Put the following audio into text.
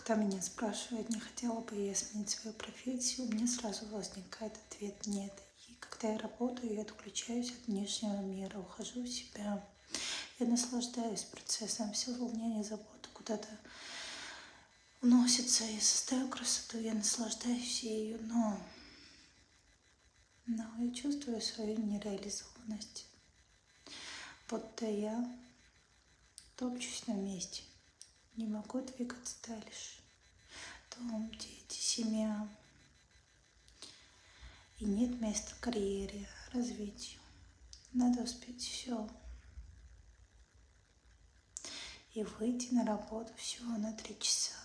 Когда меня спрашивают, не хотела бы я сменить свою профессию, у меня сразу возникает ответ «нет». И когда я работаю, я отключаюсь от внешнего мира, ухожу в себя. Я наслаждаюсь процессом, все волнение, забота куда-то уносится. Я создаю красоту, я наслаждаюсь ею, но я чувствую свою нереализованность. Будто я топчусь на месте, не могу двигаться дальше. Дом, дети, семья. И нет места карьере, развитию. Надо успеть все. И выйти на работу всего на 3 часа.